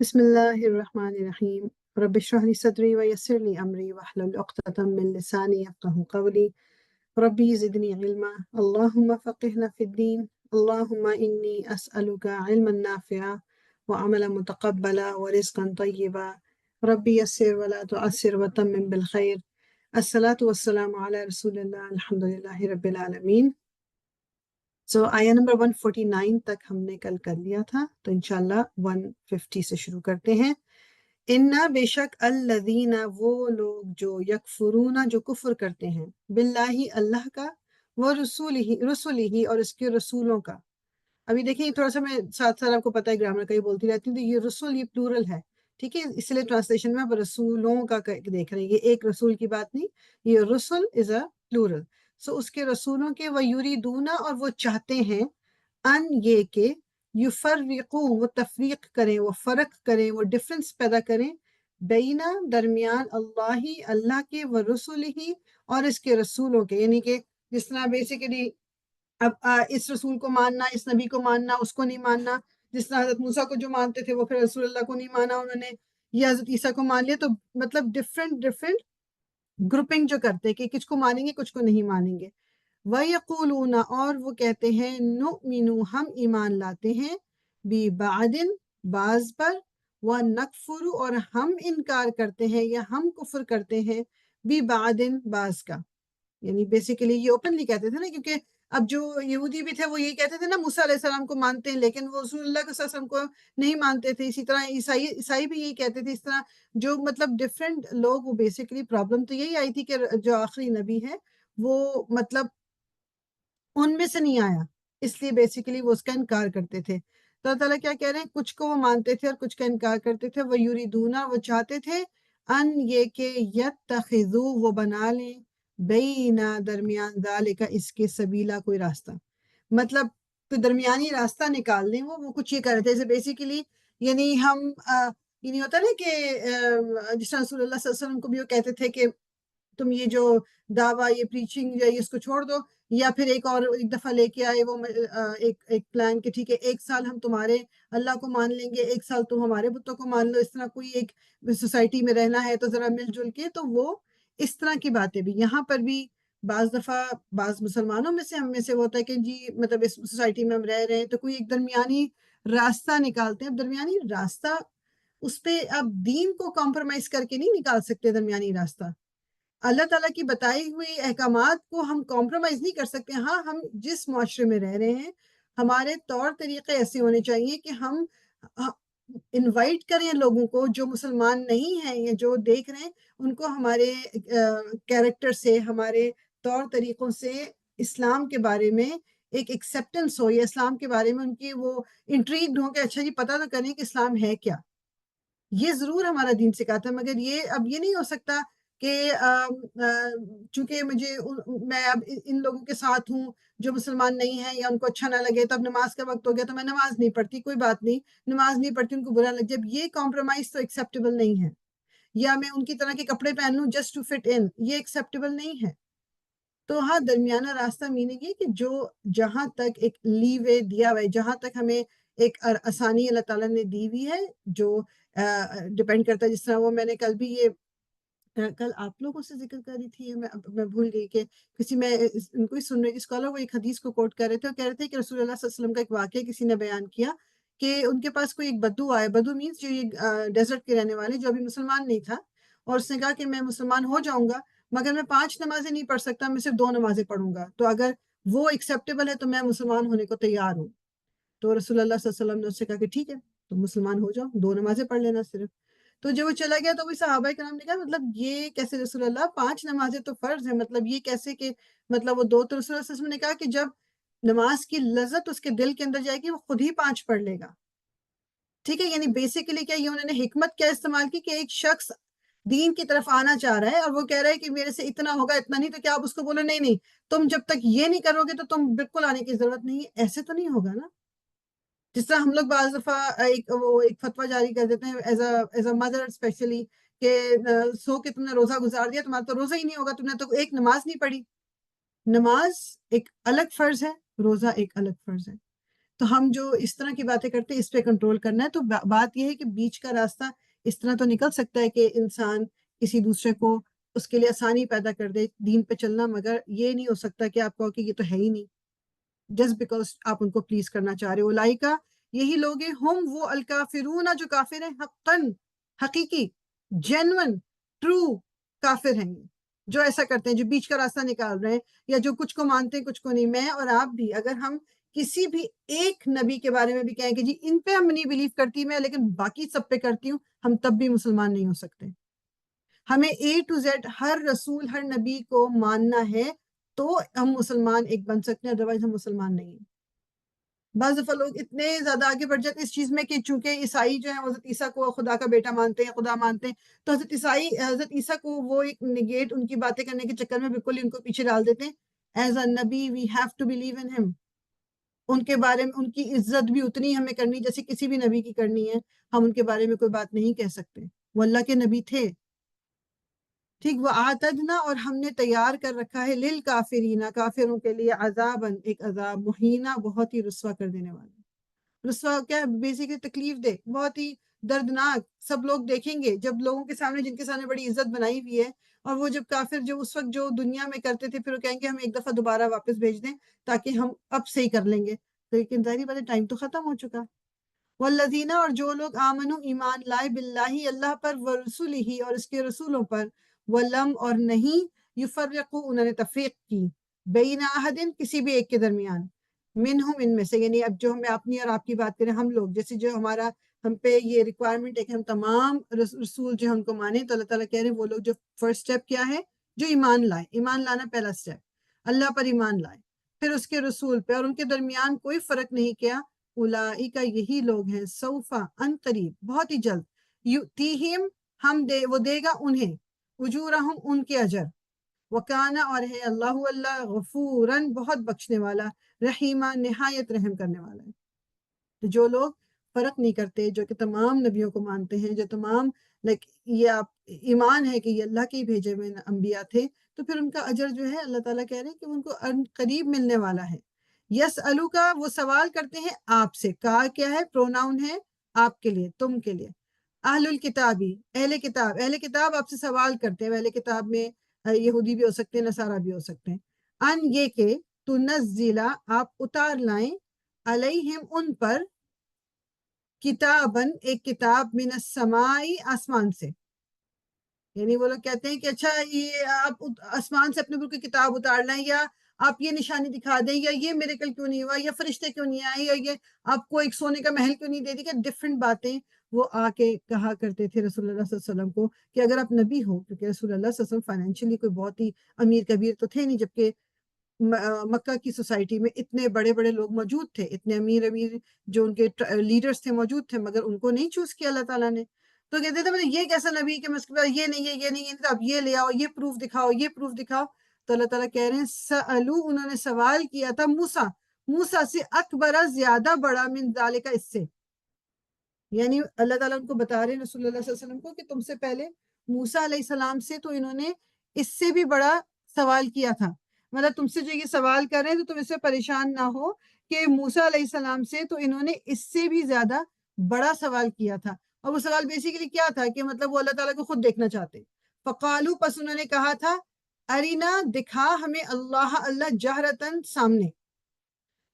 بسم الله الرحمن الرحيم رب اشرح لي صدري ويسر لي أمري واحلل عقدة من لساني يفقهوا قولي ربي زدني علما اللهم فقهنا في الدين اللهم إني أسألك علما نافعا وعملا متقبلا ورزقا طيبا ربي يسر ولا تعسر وتمم بالخير الصلاة والسلام على رسول الله الحمد لله رب العالمين. سو آیا نمبر 149 تک ہم نے کل کر لیا تھا، تو انشاءاللہ 150 سے شروع کرتے ہیں۔ انا بے شک الذین وہ لوگ جو یکفرون جو کفر کرتے ہیں، باللہ اللہ کا، وہ رسولہ اور اس کے رسولوں کا۔ ابھی دیکھیں تھوڑا سا میں ساتھ ساتھ آپ کو پتہ ہے گرامر کا ہی بولتی رہتی ہوں، تو یہ رسول یہ پلورل ہے، ٹھیک ہے، اس لیے ٹرانسلیشن میں آپ رسولوں کا دیکھ رہے ہیں، یہ ایک رسول کی بات نہیں، یہ رسول از اے پلورل۔ سو اس کے رسولوں کے وَيُرِيدُونَ اور وہ چاہتے ہیں، ان یہ کہ یفرقوا وہ تفریق کریں، وہ فرق کریں، وہ ڈفرنس پیدا کریں، بینا درمیان اللہ کے ورسولہ اور اس کے رسولوں کے، یعنی کہ جس طرح بیسیکلی اب اس رسول کو ماننا، اس نبی کو ماننا، اس کو نہیں ماننا، جس طرح حضرت موسیٰ کو جو مانتے تھے وہ پھر رسول اللہ کو نہیں مانا انہوں نے، یا حضرت عیسیٰ کو مان لیا، تو مطلب ڈفرینٹ گروپنگ جو کرتے کہ کچھ کو مانیں گے کچھ کو نہیں مانیں گے۔ وَيَقُولُونَ اور وہ کہتے ہیں، نُؤْمِنُ ہم ایمان لاتے ہیں، بِبَعْدٍ بعض پر، وَنَكْفُرُ اور ہم انکار کرتے ہیں یا ہم کفر کرتے ہیں، بِبَعْدٍ بعض کا، یعنی بیسیکلی یہ اوپنلی کہتے تھے نا، کیونکہ اب جو یہودی بھی تھے وہ یہی کہتے تھے نا موسیٰ علیہ السلام کو مانتے ہیں لیکن وہ رسول اللہ صلی اللہ علیہ وسلم کو نہیں مانتے تھے، اسی طرح عیسائی بھی یہی کہتے تھے، اس طرح جو مطلب ڈفرینٹ لوگ، وہ بیسیکلی پرابلم تو یہی آئی تھی کہ جو آخری نبی ہے وہ مطلب ان میں سے نہیں آیا، اس لیے بیسیکلی وہ اس کا انکار کرتے تھے۔ تو اللہ تعالیٰ کیا کہہ رہے ہیں، کچھ کو وہ مانتے تھے اور کچھ کا انکار کرتے تھے، وہ یریدونا وہ چاہتے تھے، ان یہ کہ یتخذو وہ بنا لیں، بینا درمیان ذالک اس کے سبیلا کوئی راستہ، مطلب کوئی درمیانی راستہ نکال لیں، وہ کچھ یہ کر رہے تھے، جیسے بیسیکلی یعنی ہم یہ نہیں ہوتا نا کہ جس طرح رسول اللہ صلی اللہ علیہ وسلم کو بھی وہ کہتے تھے کہ تم یہ جو دعویٰ یہ پریچنگ یا اس کو چھوڑ دو، یا پھر ایک دفعہ لے کے آئے وہ ایک پلان کہ ٹھیک ہے 1 سال ہم تمہارے اللہ کو مان لیں گے، 1 سال تم ہمارے بتوں کو مان لو، اس طرح کوئی ایک سوسائٹی میں رہنا ہے تو ذرا مل جل کے، تو وہ اس طرح کی باتیں بھی یہاں پر بھی بعض دفعہ بعض مسلمانوں میں سے ہم میں سے وہ ہوتا ہے کہ جی مطلب اس سوسائٹی میں ہم رہ رہے ہیں تو کوئی ایک درمیانی راستہ نکالتے ہیں۔ اب درمیانی راستہ اس پہ آپ دین کو کمپرومائز کر کے نہیں نکال سکتے، درمیانی راستہ اللہ تعالیٰ کی بتائی ہوئی احکامات کو ہم کمپرومائز نہیں کر سکتے۔ ہاں، ہم جس معاشرے میں رہ رہے ہیں ہمارے طور طریقے ایسے ہونے چاہیے کہ ہم انوائٹ کریں لوگوں کو جو مسلمان نہیں ہیں یا جو دیکھ رہے ہیں، ان کو ہمارے کیریکٹر سے، ہمارے طور طریقوں سے اسلام کے بارے میں ایک ایکسیپٹنس ہو، یا اسلام کے بارے میں ان کی وہ انٹریگڈ ہو کہ اچھا جی پتہ تو کریں کہ اسلام ہے کیا۔ یہ ضرور ہمارا دین سکھاتا ہے، مگر یہ اب یہ نہیں ہو سکتا کہ چونکہ میں اب ان لوگوں کے ساتھ ہوں جو مسلمان نہیں ہیں یا ان کو اچھا نہ لگے، تو اب نماز کا وقت ہو گیا تو میں نماز نہیں پڑھتی، کوئی بات نہیں، نماز نہیں پڑھتی ان کو برا لگ جب یہ کمپرومائز تو ایکسیپٹیبل نہیں ہے، یا میں ان کی طرح کے کپڑے پہن لوں جسٹ ٹو فٹ ان، یہ ایکسیپٹیبل نہیں ہے۔ تو ہاں، درمیانہ راستہ میننگ ہے کہ جو جہاں تک ایک لیوے دیا ہوا ہے، جہاں تک ہمیں ایک آسانی اللہ تعالیٰ نے دی ہوئی ہے، جو ڈپینڈ کرتا ہے، جس طرح وہ میں نے کل بھی یہ کل آپ لوگوں سے ذکر کر رہی تھی، میں بھول گئی کہ کسی میں ان کو ہی سن رہی اسکالر وہ ایک حدیث کو کوٹ کر رہے تھے، اور کہہ رہے تھے کہ رسول اللہ صلی اللہ علیہ وسلم کا ایک واقعہ کسی نے بیان کیا کہ ان کے پاس کوئی ایک بدو آیا، بدو مینس جو یہ ڈیزرٹ کے رہنے والے، جو ابھی مسلمان نہیں تھا، اور اس نے کہا کہ میں مسلمان ہو جاؤں گا مگر میں 5 نمازیں نہیں پڑھ سکتا، میں صرف 2 نمازیں پڑھوں گا، تو اگر وہ ایکسیپٹیبل ہے تو میں مسلمان ہونے کو تیار ہوں۔ تو رسول اللہ صلی اللہ علیہ وسلم نے اس سے کہا کہ ٹھیک ہے تو مسلمان ہو جاؤ، 2 نمازیں پڑھ لینا صرف۔ تو جب وہ چلا گیا تو وہی صحابہ کرام نے کہا مطلب یہ کیسے رسول اللہ، 5 نمازیں تو فرض ہیں، مطلب یہ کیسے کہ مطلب وہ 2، تو رسول اللہ صلی اللہ علیہ وسلم نے کہا کہ جب نماز کی لذت اس کے دل کے اندر جائے گی وہ خود ہی 5 پڑھ لے گا، ٹھیک ہے۔ یعنی بیسیکلی کیا یہ انہوں نے حکمت کیا استعمال کی کہ ایک شخص دین کی طرف آنا چاہ رہا ہے اور وہ کہہ رہا ہے کہ میرے سے اتنا ہوگا اتنا نہیں، تو کیا آپ اس کو بولو نہیں تم جب تک یہ نہیں کرو گے تو تم بالکل آنے کی ضرورت نہیں ہے، ایسے تو نہیں ہوگا نا۔ جس طرح ہم لوگ بعض دفعہ ایک فتویٰ جاری کر دیتے ہیں ایز اے مدر اسپیشلی کہ سو کہ تم نے روزہ گزار دیا، تمہارا تو روزہ ہی نہیں ہوگا، تم نے تو ایک نماز نہیں پڑھی۔ نماز ایک الگ فرض ہے، روزہ ایک الگ فرض ہے۔ تو ہم جو اس طرح کی باتیں کرتے ہیں اس پہ کنٹرول کرنا ہے. تو بات یہ ہے کہ بیچ کا راستہ اس طرح تو نکل سکتا ہے کہ انسان کسی دوسرے کو اس کے لیے آسانی پیدا کر دے دین پہ چلنا، مگر یہ نہیں ہو سکتا کہ آپ کہو کہ یہ تو ہے ہی نہیں جسٹ بیکاز آپ ان کو پلیز کرنا چاہ رہے ہو. اولئک یہی لوگ ہیں، ہم وہ الکافرون جو کافر ہیں، حقاً حقیقی جینون ٹرو کافر ہیں، جو ایسا کرتے ہیں، جو بیچ کا راستہ نکال رہے ہیں، یا جو کچھ کو مانتے ہیں کچھ کو نہیں. میں اور آپ بھی اگر ہم کسی بھی ایک نبی کے بارے میں بھی کہیں کہ جی ان پہ ہم نہیں بلیو کرتی میں لیکن باقی سب پہ کرتی ہوں، ہم تب بھی مسلمان نہیں ہو سکتے. ہمیں اے ٹو زیڈ ہر رسول ہر نبی کو ماننا ہے تو ہم مسلمان ایک بن سکتے ہیں، ادروائز ہم مسلمان نہیں ہیں. بعض دفعہ لوگ اتنے زیادہ آگے بڑھ جاتے ہیں اس چیز میں کہ چونکہ عیسائی جو ہیں حضرت عیسیٰ کو خدا کا بیٹا مانتے ہیں، خدا مانتے ہیں، تو حضرت عیسیٰ کو وہ ایک نگیٹ ان کی باتیں کرنے کے چکر میں بالکل ہی ان کو پیچھے ڈال دیتے ہیں. ایز اے نبی we have to believe in him. ان کے بارے میں ان کی عزت بھی اتنی ہمیں کرنی جیسے کسی بھی نبی کی کرنی ہے. ہم ان کے بارے میں کوئی بات نہیں کہہ سکتے، وہ اللہ کے نبی تھے. ٹھیک، وہ آتدنا اور ہم نے تیار کر رکھا ہے للکافرین کافروں کے لیے عذاباً ایک عذاب مہینہ بہت ہی رسوا کر دینے والا. رسوا کیا، بیسیکلی تکلیف دہ، بہت ہی دردناک. سب لوگ دیکھیں گے جب لوگوں کے سامنے جن کے سامنے بڑی عزت بنائی ہوئی ہے، اور وہ جب کافر جو اس وقت جو دنیا میں کرتے تھے پھر وہ کہیں گے ہم ایک دفعہ دوبارہ واپس بھیج دیں تاکہ ہم اب صحیح کر لیں گے. لیکن ظاہری بات ہے ٹائم تو ختم ہو چکا. والذین اور جو لوگ آمنو ایمان لائے باللہ اللہ پر، ورسولہ اور اس کے رسولوں پر، ولم اور نہیں، یفرقو انہوں نے تفریق کی، بین احدن کسی بھی ایک کے درمیان، منہم ان میں سے. یعنی اب جو ہمیں اپنی اور آپ کی بات کریں، ہم لوگ جیسے جو ہمارا ہم پہ یہ ریکوائرمنٹ ہے کہ ہم تمام رسول جو ہم کو مانیں، تو اللہ تعالیٰ کہہ رہے ہیں وہ لوگ جو فرسٹ سٹیپ کیا ہے، جو ایمان لائے. ایمان لانا پہلا سٹیپ، اللہ پر ایمان لائے، پھر اس کے رسول پہ، اور ان کے درمیان کوئی فرق نہیں کیا. اولئک یہی لوگ ہیں، سوفا ان قریب بہت ہی جلد، یؤتیہم وہ دے گا انہیں، اجورہم ان کے اجر، وکانا اور ہے اللہ اللہ غفوراً بہت بخشنے والا، رحیمہ نہایت رحم کرنے والا ہے. تو جو لوگ فرق نہیں کرتے، جو کہ تمام نبیوں کو مانتے ہیں، جو تمام یہ آپ ایمان ہے کہ یہ اللہ کے ہی بھیجے ہوئے انبیاء تھے، تو پھر ان کا اجر جو ہے اللہ تعالیٰ کہہ رہے ہیں کہ ان کو قریب ملنے والا ہے. یس الو کا وہ سوال کرتے ہیں آپ سے، کا کیا ہے، پروناؤن ہے آپ کے لیے، تم کے لیے. اہل الکتابی اہل کتاب، اہل کتاب آپ سے سوال کرتے ہیں. اہل کتاب میں یہودی بھی ہو سکتے ہیں، نصارہ بھی ہو سکتے ہیں. ان یہ کہ تنزلہ آپ اتار لائیں، علیہم ان پر، کتابن ایک کتاب، من السماء آسمان سے. یعنی وہ لوگ کہتے ہیں کہ اچھا یہ آپ آسمان سے اپنے اوپر کوئی کتاب اتار لائیں، یا آپ یہ نشانی دکھا دیں، یا یہ میریکل کیوں نہیں ہوا، یا فرشتے کیوں نہیں آئے، یا یہ آپ کو ایک سونے کا محل کیوں نہیں دے دی. کہ ڈفرینٹ باتیں وہ آ کے کہا کرتے تھے رسول اللہ صلی اللہ علیہ وسلم کو کہ اگر آپ نبی ہو، کیونکہ رسول اللہ صلی اللہ علیہ وسلم فائنینشلی کوئی بہت ہی امیر کبیر تو تھے نہیں، جبکہ مکہ کی سوسائٹی میں اتنے بڑے بڑے لوگ موجود تھے، اتنے امیر امیر جو ان کے لیڈرز تھے موجود تھے، مگر ان کو نہیں چوز کیا اللہ تعالیٰ نے. تو کہتے تھے یہ کیسا نبی کہ یہ نہیں ہے، یہ نہیں ہے، تو اب یہ لے آؤ، یہ پروف دکھاؤ، یہ پروف دکھاؤ. تو اللہ تعالیٰ کہہ رہے ہیں سألو انہوں نے سوال کیا تھا موسیٰ سے، اکبر زیادہ بڑا، من ذالک اس سے. یعنی اللہ تعالیٰ ان کو بتا رہے ہیں رسول اللہ صلی اللہ علیہ وسلم کو کہ تم سے پہلے موسیٰ علیہ السلام سے تو انہوں نے اس سے بھی بڑا سوال کیا تھا. مطلب تم سے جو یہ سوال کر رہے ہیں تو تم اس سے پریشان نہ ہو کہ موسیٰ علیہ السلام سے تو انہوں نے اس سے بھی زیادہ بڑا سوال کیا تھا. اور وہ سوال بیسیکلی کیا تھا کہ مطلب وہ اللہ تعالیٰ کو خود دیکھنا چاہتے. فقالو پس انہوں نے کہا تھا، ارینا دکھا ہمیں اللہ جہرتن سامنے.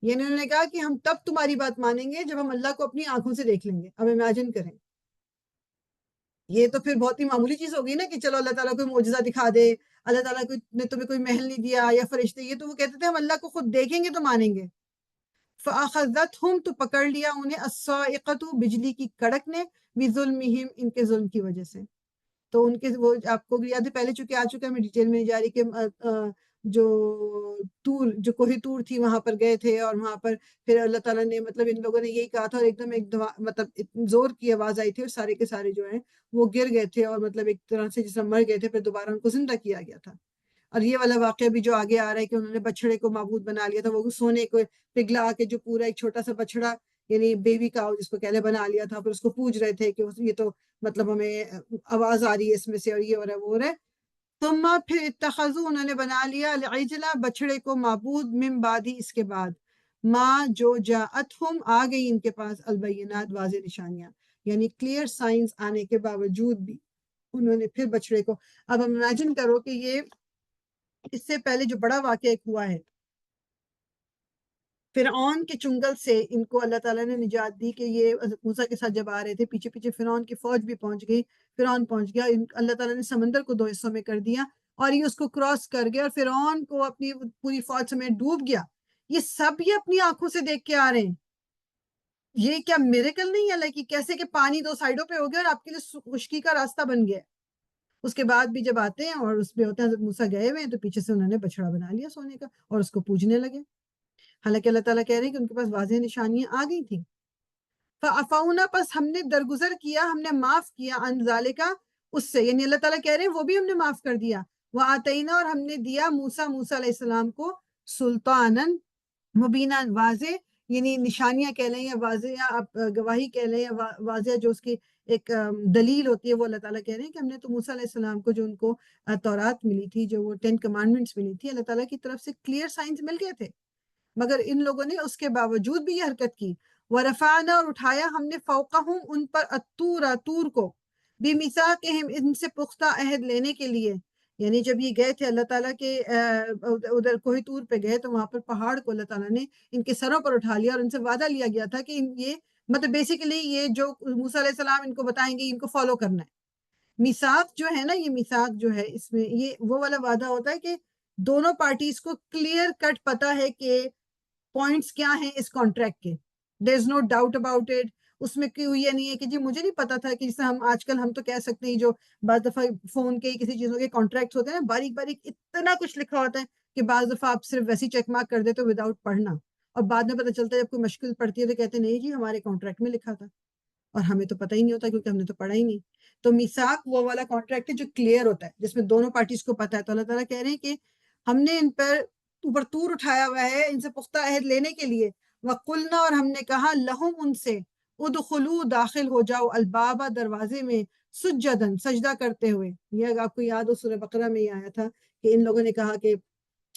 یعنی انہوں نے کہا کہ ہم تب تمہاری بات مانیں گے جب ہم اللہ کو اپنی آنکھوں سے دیکھ لیں گے. اب امیجن کریں، یہ تو پھر بہت ہی معمولی چیز ہوگی نا کہ چلو اللہ تعالیٰ کوئی معجزہ دکھا دے، اللہ تعالیٰ نے تمہیں کوئی محل نہیں دیا یا فرشتے. یہ تو وہ کہتے تھے ہم اللہ کو خود دیکھیں گے تو مانیں گے. فَأَخَذَتْهُمْ تو پکڑ لیا انہیں الصَّاعِقَةُ بجلی کی کڑک نے، بِظُلْمِهِمْ ان کے ظلم کی وجہ سے. تو ان کے وہ آپ کو یاد ہے پہلے چونکہ آ چکا ہے، میں ڈیٹیل میں نہیں جا رہی، کہ جو کوہ طور تھی وہاں پر گئے تھے، اور وہاں پر پھر اللہ تعالیٰ نے مطلب ان لوگوں نے یہی کہا تھا، اور ایک دم مطلب زور کی آواز آئی تھی اور سارے کے سارے جو ہیں وہ گر گئے تھے، اور مطلب ایک طرح سے جس میں مر گئے تھے، پھر دوبارہ ان کو زندہ کیا گیا تھا. اور یہ والا واقعہ بھی جو آگے آ رہا ہے کہ انہوں نے بچڑے کو معبود بنا لیا تھا، وہ سونے کو پگھلا کے جو پورا ایک چھوٹا سا بچڑا یعنی بیوی کاؤ جس کو کہلے بنا لیا تھا، پھر اس کو پوج رہے تھے کہ یہ تو مطلب ہمیں آواز آ رہی ہے اس میں سے، اور یہ ہو رہا ہے وہ ہو رہا ہے. ثم پھر اتخذوا انہوں نے بنا لیا العجلہ بچڑے کو، معبود، من بعدی اس کے بعد، ماں جو جاءتہم آ گئی ان کے پاس البینات واضح نشانیاں، یعنی کلیئر سائنس آنے کے باوجود بھی انہوں نے پھر بچڑے کو، اب امیجن کرو کہ یہ اس سے پہلے جو بڑا واقعہ ایک ہوا ہے، فرعون کے چنگل سے ان کو اللہ تعالیٰ نے نجات دی کہ یہ حضرت موسیٰ کے ساتھ جب آ رہے تھے پیچھے پیچھے فرعون کی فوج بھی پہنچ گئی، فرعون پہنچ گیا، اللہ تعالیٰ نے سمندر کو 2 حصوں میں کر دیا اور یہ اس کو کراس کر گیا اور فرعون کو اپنی پوری فوج سمیت ڈوب گیا، یہ سب یہ اپنی آنکھوں سے دیکھ کے آ رہے ہیں، یہ کیا میریکل نہیں ہے اللہ کی، کیسے کہ پانی 2 سائڈوں پہ ہو گیا اور آپ کے لیے خشکی کا راستہ بن گیا۔ اس کے بعد بھی جب آتے ہیں اور اس پہ ہوتے ہیں حضرت موسیٰ گئے ہوئے ہیں تو پیچھے سے انہوں نے بچڑا بنا لیا سونے کا اور اس کو پوجنے لگے، حالانکہ اللہ تعالیٰ کہہ رہے ہیں کہ ان کے پاس واضح نشانیاں آ گئی تھیں۔ فَعَفَوْنَا، پس ہم نے درگزر کیا، ہم نے معاف کیا، عن ذالکا، اس سے، یعنی اللہ تعالیٰ کہہ رہے ہیں وہ بھی ہم نے معاف کر دیا، وَآتَيْنَا، اور ہم نے دیا موسیٰ علیہ السلام کو سلطاناً مبینہ، واضح، یعنی نشانیاں کہہ لیں یا واضح یا آپ گواہی کہہ لیں یا واضح جو اس کی ایک دلیل ہوتی ہے، وہ اللہ تعالیٰ کہہ رہے ہیں کہ ہم نے تو موسیٰ علیہ السلام کو جو ان کو تورات ملی تھی، جو وہ 10 کمانڈمنٹس ملی تھی، اللہ تعالیٰ کی طرف سے کلیئر سائنس مل گئے تھے، مگر ان لوگوں نے اس کے باوجود بھی یہ حرکت کی۔ وَرَفَعْنَا، اور اٹھایا ہم نے فوقہم ان پر الطور، طور کو، بِمِثَاقِهِمْ، ان سے پختہ عہد لینے کے لیے، یعنی جب یہ گئے تھے اللہ تعالیٰ کے ادھر کوہ طور پہ گئے تو وہاں پر پہاڑ کو اللہ تعالیٰ نے ان کے سروں پر اٹھا لیا اور ان سے وعدہ لیا گیا تھا کہ یہ مطلب بیسیکلی یہ جو موسیٰ علیہ السلام ان کو بتائیں گے ان کو فالو کرنا ہے۔ میثاق جو ہے نا، یہ میثاق جو ہے اس میں یہ وہ والا وعدہ ہوتا ہے کہ دونوں پارٹیز کو کلیئر کٹ پتا ہے کہ پوائنٹس کیا ہیں اس کانٹریکٹ کے، دیر از نو ڈاؤٹ اباؤٹ اٹ، اس میں کوئی یہ نہیں ہے کہ جی مجھے نہیں پتا تھا کہ جسے ہم آج کل ہم تو کہہ سکتے ہیں جو بعض دفعہ فون کے کسی چیزوں کے کانٹریکٹس ہوتے ہیں نا، باریک باریک اتنا کچھ لکھا ہوتا ہے کہ بعض دفعہ آپ صرف ویسی چیک مارک کر دیتے ہو وداؤٹ پڑھنا، اور بعد میں پتہ چلتا ہے جب کوئی مشکل پڑتی ہے تو کہتے ہیں نہیں جی ہمارے کانٹریکٹ میں لکھا تھا، اور ہمیں تو پتہ ہی نہیں ہوتا کیونکہ ہم نے تو پڑھا ہی نہیں۔ تو میثاق وہ والا کانٹریکٹ ہے جو کلیئر ہوتا ہے، جس میں دونوں پارٹیز کو پتہ ہے، تو اللہ تعالیٰ کہہ رہے ہیں کہ ہم نے ان پر اوپر طور اٹھایا ہوا ہے ان سے پختہ عہد لینے کے لیے، وَقُلْنَا، اور ہم نے کہا، لہم، ان سے، ادخلوا، داخل ہو جاؤ، البابا، دروازے میں، سجدن، سجدہ کرتے ہوئے، یہ آپ کو یاد ہو سورہ بقرہ میں یہ آیا تھا کہ ان لوگوں نے کہا کہ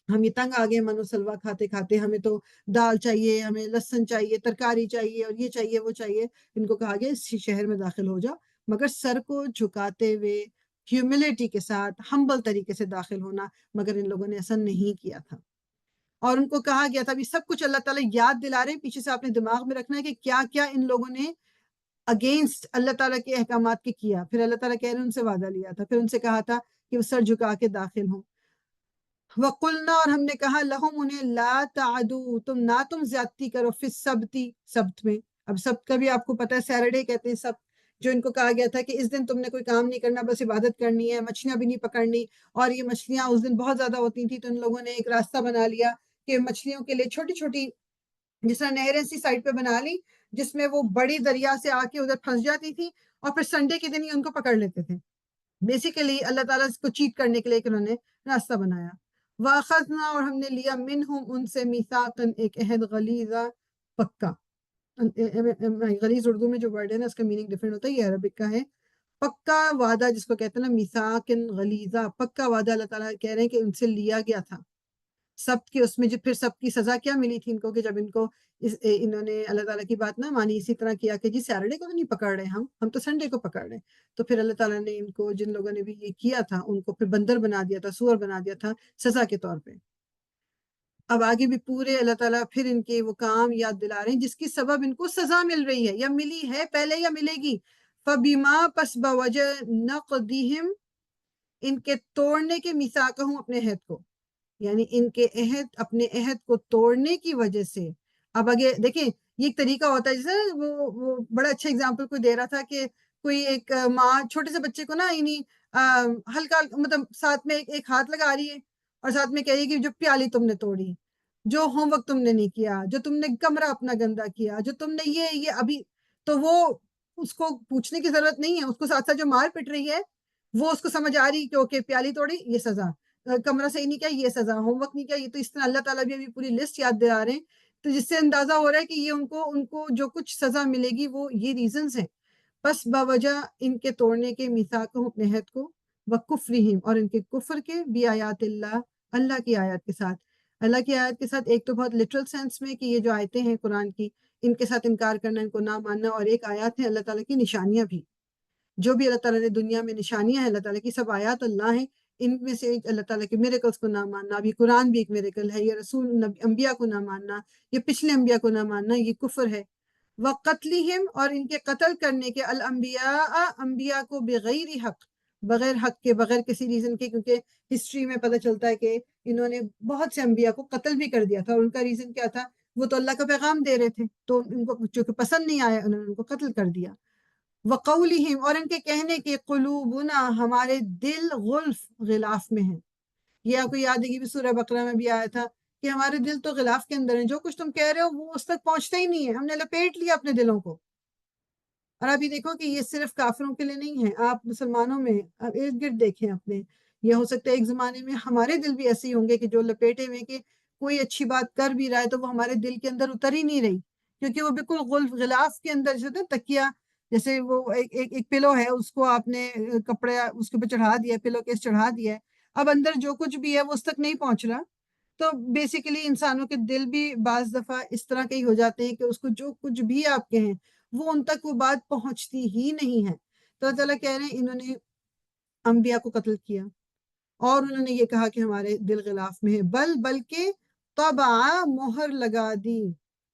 ہم یہ تنگ آگے من و سلوا کھاتے کھاتے، ہمیں تو دال چاہیے، ہمیں لہسن چاہیے، ترکاری چاہیے، اور یہ چاہیے وہ چاہیے، ان کو کہا گیا اس شہر میں داخل ہو جاؤ، مگر سر کو جھکاتے ہوئے، ہیوملٹی کے ساتھ، ہمبل طریقے سے داخل ہونا، مگر ان لوگوں نے ایسا نہیں کیا تھا۔ اور ان کو کہا گیا تھا، ابھی سب کچھ اللہ تعالیٰ یاد دلا رہے ہیں، پیچھے سے آپ نے دماغ میں رکھنا ہے کہ کیا کیا ان لوگوں نے اگینسٹ اللہ تعالیٰ کے احکامات کے کیا، پھر اللہ تعالیٰ کہہ رہے ہیں ان سے وعدہ لیا تھا، پھر ان سے کہا تھا کہ وہ سر جھکا کے داخل ہوں۔ وَقُلْنَا، اور ہم نے کہا، لہم، انہیں، لا تعدو، تم زیادتی کرو، فی السبتی، سبت میں، اب سبت کا بھی آپ کو پتہ ہے سیٹرڈے کہتے ہیں سبت، جو ان کو کہا گیا تھا کہ اس دن تم نے کوئی کام نہیں کرنا، بس عبادت کرنی ہے، مچھلیاں بھی نہیں پکڑنی، اور یہ مچھلیاں اس دن بہت زیادہ ہوتی تھیں تو ان لوگوں نے ایک راستہ بنا لیا کہ مچھلیوں کے لیے چھوٹی چھوٹی جس طرح نہریں سی سائڈ پہ بنا لی جس میں وہ بڑی دریا سے آ کے ادھر پھنس جاتی تھی اور پھر سنڈے کے دن ہی ان کو پکڑ لیتے تھے، بیسیکلی اللہ تعالیٰ کو چیٹ کرنے کے لیے کہ انہوں نے راستہ بنایا۔ واخذنا، اور ہم نے لیا، منہم، ان سے، میثاقاً، ایک عہد، غلیظا، پکا، غلیظ اردو میں جو ورڈ ہے نا اس کا میننگ ڈفرینٹ ہوتا ہے، یہ عربک کا ہے، پکا وعدہ جس کو کہتے ہیں نا، میثاقاً غلیظا، پکا وعدہ اللہ تعالیٰ کہہ رہے ہیں کہ ان سے لیا گیا تھا۔ سب کی اس میں جو پھر سب کی سزا کیا ملی تھی ان کو کہ جب ان کو انہوں نے اللہ تعالیٰ کی بات نہ مانی، اسی طرح کیا کہ جی سیٹرڈے کو تو نہیں پکڑ رہے ہم تو سنڈے کو پکڑ رہے ہیں، تو پھر اللہ تعالیٰ نے ان کو، جن لوگوں نے بھی یہ کیا تھا، ان کو پھر بندر بنا دیا تھا، سور بنا دیا تھا سزا کے طور پہ۔ اب آگے بھی پورے اللہ تعالیٰ پھر ان کے وہ کام یاد دلا رہے ہیں جس کی سبب ان کو سزا مل رہی ہے، یا ملی ہے پہلے یا ملے گی۔ فَبِمَا، پس بوجہ، نقضِہم، ان کے توڑنے کے، میثاقہم، اپنے عہد کو، یعنی ان کے عہد، اپنے عہد کو توڑنے کی وجہ سے۔ اب آگے دیکھیں یہ ایک طریقہ ہوتا ہے، جیسے وہ بڑا اچھا اگزامپل کوئی دے رہا تھا کہ کوئی ایک ماں چھوٹے سے بچے کو نا یعنی ہلکا مطلب ساتھ میں ایک ہاتھ لگا رہی ہے اور ساتھ میں کہہ رہی ہے کہ جو پیالی تم نے توڑی، جو ہوم ورک تم نے نہیں کیا، جو تم نے کمرہ اپنا گندا کیا، جو تم نے یہ ابھی، تو وہ اس کو پوچھنے کی ضرورت نہیں ہے، اس کو ساتھ ساتھ جو مار پٹ رہی ہے وہ اس کو سمجھ آ رہی کہ اوکے پیالی توڑی یہ سزا، کمرہ صحیح نہیں کیا یہ سزا، ہوم ورک نہیں کیا یہ، تو اس طرح اللہ تعالیٰ بھی ابھی پوری لسٹ یاد دلا رہے ہیں، تو جس سے اندازہ ہو رہا ہے کہ یہ ان کو جو کچھ سزا ملے گی وہ یہ ریزنز ہیں۔ پس باوجہ ان کے توڑنے کے، میثاقہم، اپنے عہد کو، وکفرہم، اور ان کے کفر کے، بھی آیات اللہ، اللہ کی آیات کے ساتھ، اللہ کی آیت کے ساتھ ایک تو بہت لٹرل سینس میں کہ یہ جو آیتیں ہیں قرآن کی، ان کے ساتھ انکار کرنا، ان کو نہ ماننا، اور ایک آیات ہے اللہ تعالیٰ کی نشانیاں بھی، جو بھی اللہ تعالیٰ نے دنیا میں نشانیاں ہیں اللہ تعالیٰ کی، سب آیات اللہ ہیں، ان میں سے اللہ تعالیٰ کے میریکلس کو نہ ماننا، ابھی قرآن بھی ایک میریکل ہے، یہ رسول انبیاء کو نہ ماننا، یہ پچھلے انبیاء کو نہ ماننا، یہ کفر ہے۔ وَقَتْلِهِمْ، اور ان کے قتل کرنے کے، الانبیاء، انبیاء کو، بغیر حق، بغیر حق کے، بغیر کسی ریزن کے، کیونکہ ہسٹری میں پتہ چلتا ہے کہ انہوں نے بہت سے انبیاء کو قتل بھی کر دیا تھا، اور ان کا ریزن کیا تھا؟ وہ تو اللہ کا پیغام دے رہے تھے، تو ان کو چونکہ پسند نہیں آیا انہوں نے ان کو قتل کر دیا۔ وَقَوْلِهِمْ، اور ان کے کہنے کے، قلوبنا، ہمارے دل، غلف، غلاف میں ہیں۔ یہ آپ کو یاد ہے کہ بھی سورہ بقرہ میں بھی آیا تھا کہ ہمارے دل تو غلاف کے اندر ہیں، جو کچھ تم کہہ رہے ہو وہ اس تک پہنچتا ہی نہیں ہے، ہم نے لپیٹ لیا اپنے دلوں کو۔ اور ابھی دیکھو کہ یہ صرف کافروں کے لیے نہیں ہے، آپ مسلمانوں میں اب ارد گرد دیکھیں اپنے، یہ ہو سکتا ہے ایک زمانے میں ہمارے دل بھی ایسے ہی ہوں گے کہ جو لپیٹے ہوئے کہ کوئی اچھی بات کر بھی رہا ہے تو وہ ہمارے دل کے اندر اتر ہی نہیں رہی، کیونکہ وہ بالکل غلاف کے اندر، جیسے تکیہ، جیسے وہ ایک پلو ہے، اس کو آپ نے کپڑے اس کے اوپر چڑھا دیا، پلو کیس چڑھا دیا ہے، اب اندر جو کچھ بھی ہے وہ اس تک نہیں پہنچ رہا۔ تو بیسیکلی انسانوں کے دل بھی بعض دفعہ اس طرح کے ہی ہو جاتے ہیں کہ اس کو جو کچھ بھی آپ کہیں وہ ان تک وہ بات پہنچتی ہی نہیں ہے۔ تو اللہ تعالیٰ کہہ رہے ہیں انہوں نے انبیاء کو قتل کیا، اور انہوں نے یہ کہا کہ ہمارے دل غلاف میں ہے، بلکہ طبع، مہر لگا دی،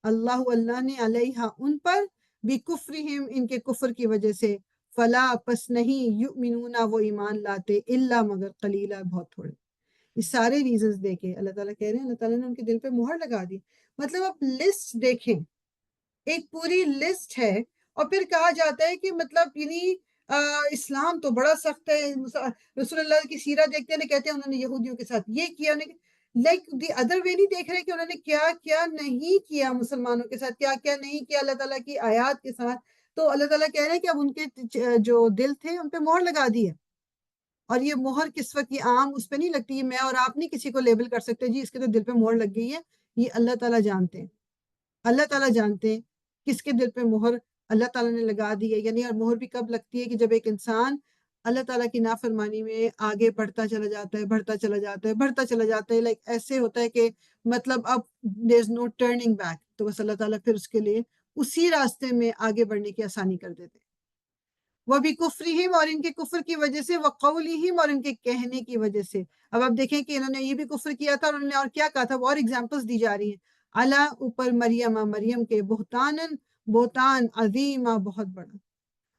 اللہ نے، علیہا، ان پر، بکفرہم، ان کے کفر کی وجہ سے، فلا، پس نہیں، یؤمنون، وہ ایمان لاتے، الا، مگر، قلیلا، بہت تھوڑے۔ یہ سارے ریزنز دے کے اللہ تعالیٰ کہہ رہے ہیں اللہ تعالیٰ نے ان کے دل پہ مہر لگا دی۔ مطلب آپ لسٹ دیکھیں، ایک پوری لسٹ ہے، اور پھر کہا جاتا ہے کہ مطلب یعنی اسلام تو بڑا سخت ہے، رسول اللہ کی سیرت دیکھتے ہیں کہتے ہیں انہوں نے یہودیوں کے ساتھ یہ کیا، لائک دی ادر وے نہیں دیکھ رہے کہ انہوں نے کیا کیا نہیں کیا مسلمانوں کے ساتھ، کیا کیا نہیں کیا اللہ تعالیٰ کی آیات کے ساتھ۔ تو اللہ تعالیٰ کہہ رہے ہیں کہ اب ان کے جو دل تھے ان پہ مہر لگا دی ہے، اور یہ مہر کس وقت، یہ عام اس پہ نہیں لگتی، یہ میں اور آپ نہیں کسی کو لیبل کر سکتے جی اس کے تو دل پہ مہر لگ گئی ہے، یہ اللہ تعالیٰ جانتے ہیں، اللہ تعالیٰ جانتے ہیں کس کے دل پہ مہر اللہ تعالیٰ نے لگا دی ہے۔ یعنی اور مہر بھی کب لگتی ہے کہ جب ایک انسان اللہ تعالیٰ کی نافرمانی میں آگے بڑھتا چلا جاتا ہے، بڑھتا چلا جاتا ہے، بڑھتا چلا جاتا ہے، لائک ایسے ہوتا ہے کہ مطلب اب دیر از نو ٹرننگ بیک، تو بس اللہ تعالیٰ پھر اس کے لیے اسی راستے میں آگے بڑھنے کی آسانی کر دیتے ہیں۔ وَبِكُفْرِهِمْ، اور ان کے کفر کی وجہ سے، وَقَوْلِهِمْ، اور ان کے کہنے کی وجہ سے۔ اب آپ دیکھیں کہ انہوں نے یہ بھی کفر کیا تھا، اور انہوں نے اور کیا کہا تھا، وہ اور ایگزامپلس دی جا رہی ہیں، علی، اوپر، مریم، مریم کے، بہتانن، بہتان، عظیمہ، بہت بڑا،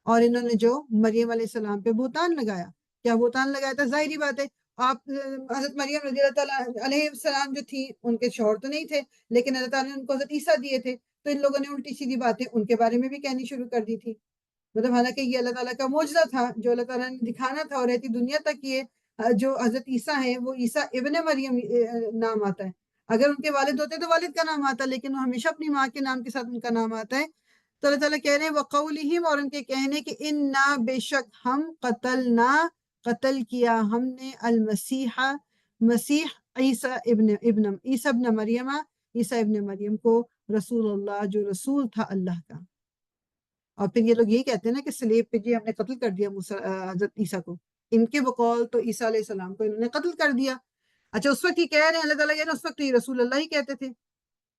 اور انہوں نے جو مریم علیہ السلام پہ بہتان لگایا، کیا بہتان لگایا تھا؟ ظاہری بات ہے، آپ حضرت مریم رضی اللہ تعالیٰ علیہ السلام جو تھی ان کے شوہر تو نہیں تھے، لیکن اللہ تعالیٰ نے ان کو حضرت عیسیٰ دیے تھے، تو ان لوگوں نے الٹی سیدھی باتیں ان کے بارے میں بھی کہنی شروع کر دی تھی۔ مطلب حالانکہ یہ اللہ تعالیٰ کا معجزہ تھا جو اللہ تعالیٰ نے دکھانا تھا، اور رہتی دنیا تک یہ جو حضرت عیسیٰ ہیں وہ عیسیٰ ابن مریم نام آتا ہے، اگر ان کے والد ہوتے تو والد کا نام آتا، لیکن وہ ہمیشہ اپنی ماں کے نام کے ساتھ ان کا نام آتا ہے۔ تو اللہ تعالیٰ کہہ رہے ہیں وَقَوْلِهِمْ، اور ان کے کہنے کہ اِنَّا، بے شک ہم، قتلنا، قتل کیا ہم نے، المسیح، مسیح، عیسیٰ ابن مریم، عیسیٰ ابن مریم کو، رسول اللہ، جو رسول تھا اللہ کا۔ اور پھر یہ لوگ یہی کہتے ہیں نا کہ سلیب پہ جی ہم نے قتل کر دیا حضرت عیسیٰ کو، ان کے بقول تو عیسیٰ علیہ السلام کو انہوں نے قتل کر دیا۔ اچھا اس وقت ہی کہہ رہے ہیں اللہ تعالیٰ کہہ رہے ہیں اس وقت تو یہ رسول اللہ ہی کہتے تھے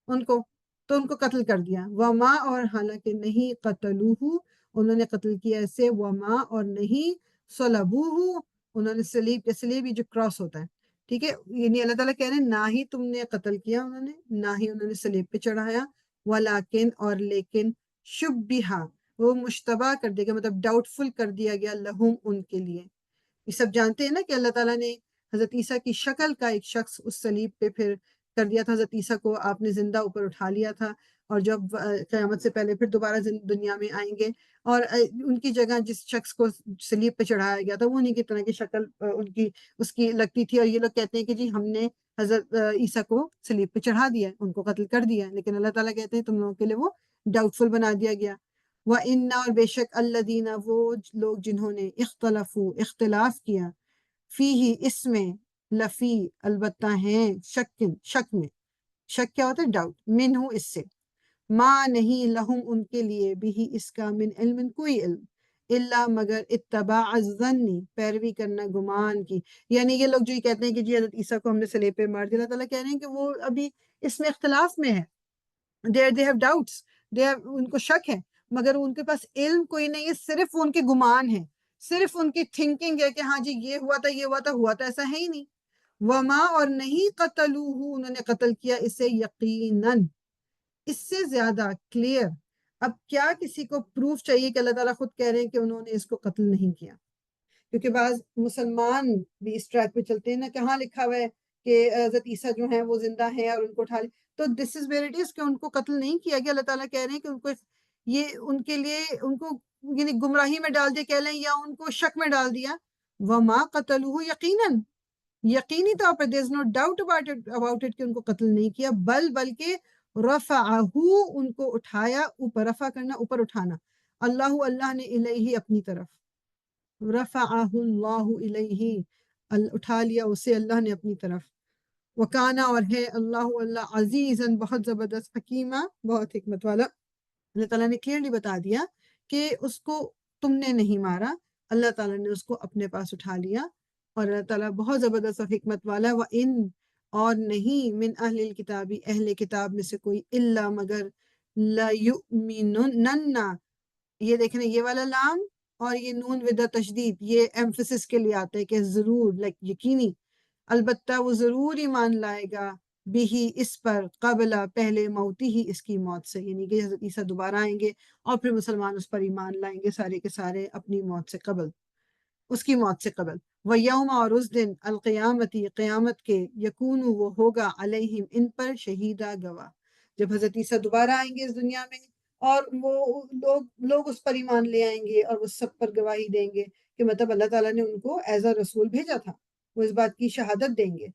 ان کو، تو ان کو قتل کر دیا۔ وما، اور حالانکہ نہیں، قتلوہ، انہوں نے قتل کیا اسے، وما، اور نہیں، صلبوہ، انہوں نے سلیب، یا سلیب جو کراس ہوتا ہے، ٹھیک ہے، یعنی اللہ تعالیٰ کہہ رہے ہیں نہ ہی تم نے قتل کیا انہوں نے، نہ ہی انہوں نے سلیب پہ چڑھایا، ولیکن، اور لیکن، شبہا، وہ مشتبہ کر دیا گیا، مطلب ڈاؤٹ فل کر دیا گیا، لہم، ان کے لیے۔ یہ سب جانتے ہیں نا کہ اللہ تعالیٰ نے حضرت عیسیٰ کی شکل کا ایک شخص اس صلیب پہ پھر کر دیا تھا، حضرت عیسیٰ کو آپ نے زندہ اوپر اٹھا لیا تھا، اور جب قیامت سے پہلے پھر دوبارہ دنیا میں آئیں گے، اور ان کی جگہ جس شخص کو صلیب پہ چڑھایا گیا تھا وہ انہیں کی طرح کی شکل ان کی اس کی لگتی تھی، اور یہ لوگ کہتے ہیں کہ جی ہم نے حضرت عیسیٰ کو صلیب پہ چڑھا دیا ہے، ان کو قتل کر دیا ہے، لیکن اللہ تعالیٰ کہتے ہیں تم لوگوں کے لیے وہ ڈاؤٹ فل بنا دیا گیا۔ وَإِنَّ، اور بے شک، الَّذِينَ، وہ لوگ جنہوں نے، اختلاف کیا، فیہ، اس میں، لفی، البتہ ہیں، شک میں، شک کیا ہوتا ہے؟ ڈاؤٹ، منہ، اس سے، ما، نہیں، لہم، ان کے لیے، بھی، اس کا، من علم، کوئی علم، الا مگر اتباع الظنی، پیروی کرنا گمان کی. یعنی یہ لوگ جو یہ کہتے ہیں کہ جی حضرت عیسیٰ کو ہم نے صلیب پہ مار دیا، اللہ تعالیٰ کہہ رہے ہیں کہ وہ ابھی اس میں اختلاف میں ہے. they have doubts، ان کو شک ہے، مگر ان کے پاس علم کوئی نہیں ہے، صرف ان کے گمان ہے، صرف ان کی تھنکنگ ہے کہ ہاں جی یہ ہوا تھا، یہ ہوا تھا، ایسا ہے ہی نہیں. وما اور نہیں قتلوہ، انہوں نے قتل کیا اسے یقیناً، اس سے زیادہ کلیئر. اب کیا کسی کو پروف چاہیے کہ اللہ تعالیٰ خود کہہ رہے ہیں کہ انہوں نے اس کو قتل نہیں کیا؟ کیونکہ بعض مسلمان بھی اس ٹریک پہ چلتے ہیں نا، کہاں لکھا ہوا ہے کہ حضرت عیسیٰ جو ہیں وہ زندہ ہیں اور ان کو اٹھا لیں. تو دس از ویئر اٹ از کہ ان کو قتل نہیں کیا گیا. اللہ تعالیٰ کہہ رہے ہیں کہ ان کو یہ ان کے لیے ان کو یعنی گمراہی میں ڈال دیا کہہ لیں، یا ان کو شک میں ڈال دیا. وما قتلوہ یقیناً، یقینی طور پر there is no doubt about it کہ ان کو قتل نہیں کیا، بلکہ رفعہ، ان کو اٹھایا اوپر. رفع کرنا اوپر اٹھانا. اللہ نے الیہ اپنی طرف، رفعہ اللہ الیہ اٹھا لیا اسے اللہ نے اپنی طرف. وکانا اور ہے اللہ عزیزاً بہت زبردست، حکیمہ بہت حکمت والا. اللہ تعالیٰ نے کلیئرلی بتا دیا کہ اس کو تم نے نہیں مارا، اللہ تعالیٰ نے اس کو اپنے پاس اٹھا لیا. اور اللہ تعالیٰ بہت زبردست اور حکمت والا ہے. وَإِن، اور نہیں، من اہل الکتابی، اہل کتاب میں سے کوئی، الا مگر، لَيُؤْمِنُنَّ، یہ دیکھنا یہ والا لام اور یہ نون ود تشدید، یہ ایمفسس کے لیے آتا ہے کہ ضرور، لائک یقینی، البتہ وہ ضرور ایمان لائے گا، بھی اس پر، قبل پہلے، موتی ہی اس کی موت سے. یعنی کہ حضرت عیسیٰ دوبارہ آئیں گے اور پھر مسلمان اس پر ایمان لائیں گے سارے کے سارے اپنی موت سے قبل، اس کی موت سے قبل. وَيَوْمَ، اور اس دن، القیامتی، قیامت کے، یکون، وہ ہوگا، علیہم، ان پر، شہیدہ، گواہ. جب حضرت عیسیٰ دوبارہ آئیں گے اس دنیا میں اور وہ لوگ اس پر ایمان لے آئیں گے اور وہ سب پر گواہی دیں گے کہ مطلب اللہ تعالیٰ نے ان کو ایز اے رسول بھیجا تھا، وہ اس بات کی شہادت دیں گے.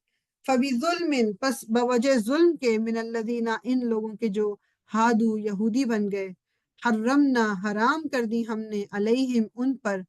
فَبِظُلْمٍ، پس بوجہ ظلم کے، من الذین، ان لوگوں کے جو، ہادو، یہودی بن گئے، حرمنا، حرام کر دی ہم نے، علیہم، ان پر،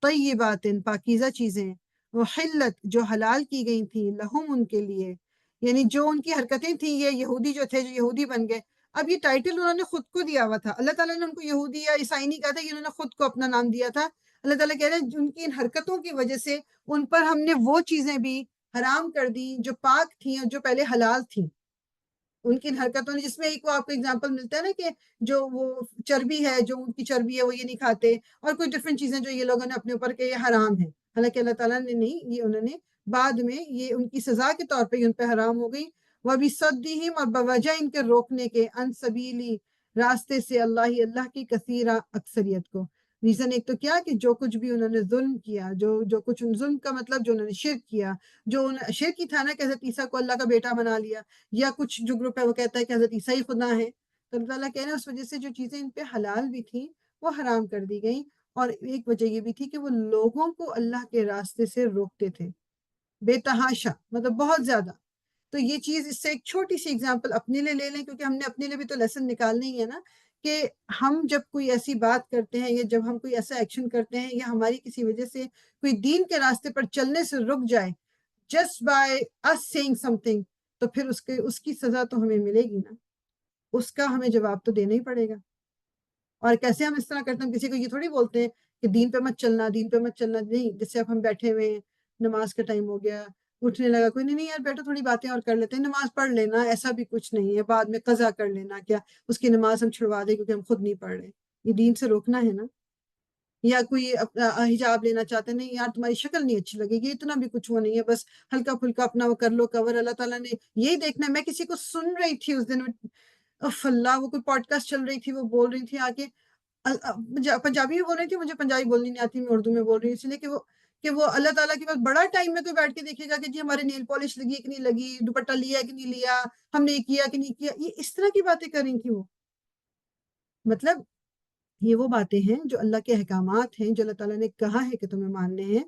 طیبات، پاکیزہ چیزیں، وحلت، جو حلال کی گئی تھیں، لہم، ان کے لیے. یعنی جو ان کی حرکتیں تھیں، یہ یہودی جو تھے، جو یہودی بن گئے. اب یہ ٹائٹل انہوں نے خود کو دیا ہوا تھا، اللہ تعالیٰ نے ان کو یہودی یا عیسائی نہیں کہا تھا، یہ انہوں نے خود کو اپنا نام دیا تھا. اللہ تعالیٰ کہہ رہے ہیں ان کی ان حرکتوں کی وجہ سے ان پر ہم نے وہ چیزیں بھی حرام کر دی جو پاک تھیں اور جو پہلے حلال تھیں. ان کی حرکتوں نے، جس میں ایک وہ آپ کو اگزامپل ملتا ہے نا کہ جو وہ چربی ہے، جو ان کی چربی ہے وہ یہ نہیں کھاتے، اور کوئی ڈفرینٹ چیزیں جو یہ لوگوں نے اپنے اوپر کہ یہ حرام ہے، حالانکہ اللہ تعالیٰ نے نہیں، یہ انہوں نے بعد میں یہ ان کی سزا کے طور پہ ان پہ حرام ہو گئی. وَبِصَدِّهِمْ، اور بوجہ ان کے روکنے کے، عن سبیلی، راستے سے، اللہ کی، کثیرہ، اکثریت کو. ریزن ایک تو کیا کہ جو کچھ بھی انہوں نے ظلم کیا، جو کچھ ظلم کا مطلب جو انہوں نے شرک کیا، جو شرک ہی تھا نا کہ حضرت عیسیٰ کو اللہ کا بیٹا بنا لیا، یا کچھ جو گروپ ہے وہ کہتا ہے کہ حضرت عیسیٰ ہی خدا ہے. تو اللہ تعالیٰ کہہ رہے ہیں اس وجہ سے جو چیزیں ان پہ حلال بھی تھیں وہ حرام کر دی گئیں. اور ایک وجہ یہ بھی تھی کہ وہ لوگوں کو اللہ کے راستے سے روکتے تھے بے تحاشا، مطلب بہت زیادہ. تو یہ چیز، اس سے ایک چھوٹی سی اگزامپل اپنے لیے لے لیں، کیونکہ ہم نے اپنے لیے بھی تو لیسن نکالنے ہی ہے نا، کہ ہم جب کوئی ایسی بات کرتے ہیں یا جب ہم کوئی ایسا ایکشن کرتے ہیں یا ہماری کسی وجہ سے کوئی دین کے راستے پر چلنے سے رک جائے، just by us saying something، تو پھر اس کی سزا تو ہمیں ملے گی نا، اس کا ہمیں جواب تو دینا ہی پڑے گا. اور کیسے ہم اس طرح کرتے ہیں، کسی کو یہ تھوڑی بولتے ہیں کہ دین پہ مت چلنا، دین پہ مت چلنا. نہیں، جیسے اب ہم بیٹھے ہوئے ہیں، نماز کا ٹائم ہو گیا، اٹھنے لگا کوئی، نہیں یار بیٹھو تھوڑی باتیں اور کر لیتے ہیں، نماز پڑھ لینا، ایسا بھی کچھ نہیں ہے، بعد میں قضا کر لینا، کیا اس کی نماز ہم چھڑوا دیں کیونکہ ہم خود نہیں پڑھ رہے. یہ دین سے روکنا ہے نا. یا کوئی اپنا حجاب لینا چاہتے ہیں، نہیں یار تمہاری شکل نہیں اچھی لگے گی، اتنا بھی کچھ وہ نہیں ہے، بس ہلکا پھلکا اپنا وہ کر لو کور. اللہ تعالیٰ نے یہی دیکھنا ہے. میں کسی کو سن رہی تھی اس دن، اللہ، وہ کوئی پوڈ کاسٹ چل رہی تھی، وہ بول رہی تھی آگے، پنجابی میں بول رہی تھی، مجھے پنجابی بولنی نہیں آتی، میں اردو میں بول رہی ہوں، اس لیے کہ وہ اللہ تعالیٰ کے پاس بڑا ٹائم میں کوئی بیٹھ کے دیکھے گا کہ جی ہمارے نیل پالش لگی ہے کہ نہیں لگی، دوپٹہ لیا کہ نہیں لیا، ہم نے کیا کہ نہیں کیا. یہ اس طرح کی باتیں کر رہی تھی وہ. مطلب یہ وہ باتیں ہیں جو اللہ کے احکامات ہیں، جو اللہ تعالیٰ نے کہا ہے کہ تمہیں ماننے ہیں.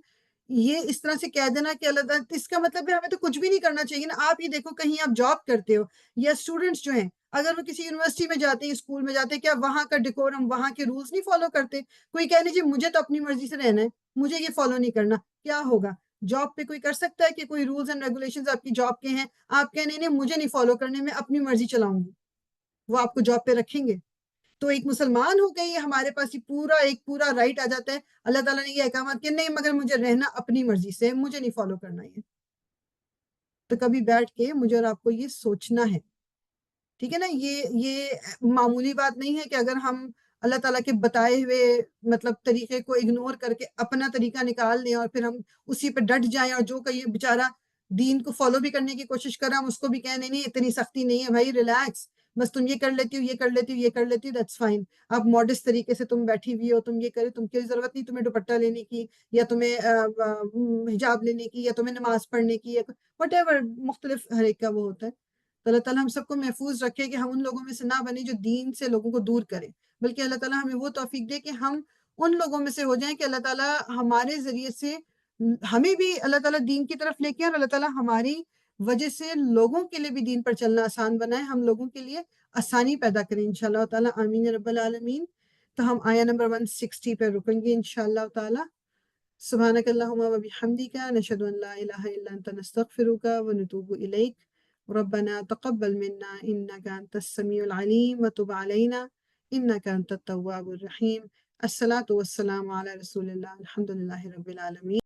یہ اس طرح سے کہہ دینا کہ اللہ تعالیٰ، اس کا مطلب ہے ہمیں تو کچھ بھی نہیں کرنا چاہیے نا. آپ یہ دیکھو، کہیں آپ جاب کرتے ہو یا اسٹوڈنٹس جو ہیں، اگر وہ کسی یونیورسٹی میں جاتے ہیں، اسکول میں جاتے ہیں، کیا وہاں کا ڈیکورم، وہاں کے رولز نہیں فالو کرتے؟ کوئی کہنے جی مجھے تو اپنی مرضی سے رہنا ہے، مجھے یہ فالو نہیں کرنا، کیا ہوگا؟ جاب پہ کوئی کر سکتا ہے کہ کوئی رولز اینڈ ریگولیشنز آپ کی جاب کے ہیں، آپ کہنے نہیں مجھے نہیں فالو کرنے، میں اپنی مرضی چلاؤں گی، وہ آپ کو جاب پہ رکھیں گے؟ تو ایک مسلمان ہو کے یہ ہمارے پاس ایک پورا رائٹ آ جاتا ہے. اللہ تعالیٰ نے یہ احکامات کہ نہیں مگر مجھے رہنا اپنی مرضی سے، مجھے نہیں فالو کرنا یہ. تو کبھی بیٹھ کے مجھے اور آپ کو یہ سوچنا ہے، ٹھیک ہے نا. یہ معمولی بات نہیں ہے کہ اگر ہم اللہ تعالیٰ کے بتائے ہوئے مطلب طریقے کو اگنور کر کے اپنا طریقہ نکال دیں اور پھر ہم اسی پہ ڈٹ جائیں، اور جو کہ یہ بیچارہ دین کو فالو بھی کرنے کی کوشش کر رہا ہم اس کو بھی کہیں نہیں نہیں اتنی سختی نہیں ہے بھائی، ریلیکس، بس تم یہ کر لیتی ہو، یہ کر لیتی ہو، یہ کر لیتی ہو، دیٹس فائن. آپ ماڈسٹ طریقے سے تم بیٹھی ہوئی ہو، تم یہ کرے، تم کی ضرورت نہیں تمہیں دوپٹہ لینے کی، یا تمہیں حجاب لینے کی، یا تمہیں نماز پڑھنے کی، یا وٹ ایور، مختلف ہر ایک کا وہ ہوتا ہے. تو اللہ تعالیٰ ہم سب کو محفوظ رکھے کہ ہم ان لوگوں میں سے نہ بنے جو دین سے لوگوں کو دور کرے، بلکہ اللہ تعالیٰ ہمیں وہ توفیق دے کہ ہم ان لوگوں میں سے ہو جائیں کہ اللہ تعالیٰ ہمارے ذریعے سے ہمیں بھی اللہ تعالیٰ دین کی طرف لے کے، اور اللہ تعالیٰ ہماری وجہ سے لوگوں کے لیے بھی دین پر چلنا آسان بنائے، ہم لوگوں کے لیے آسانی پیدا کریں انشاءاللہ تعالیٰ. آمین یا رب العالمین. تو ہم آیہ نمبر 160 پہ رکیں گے انشاءاللہ تعالیٰ. سبحانک اللہم و بحمدک نشہد ان لا الہ الا انت نستغفرک و نتوب الیک. ربنا تقبل منا انك انت السميع العليم وتب علينا انك انت التواب الرحيم. الصلاة والسلام على رسول الله. الحمد لله رب العالمين.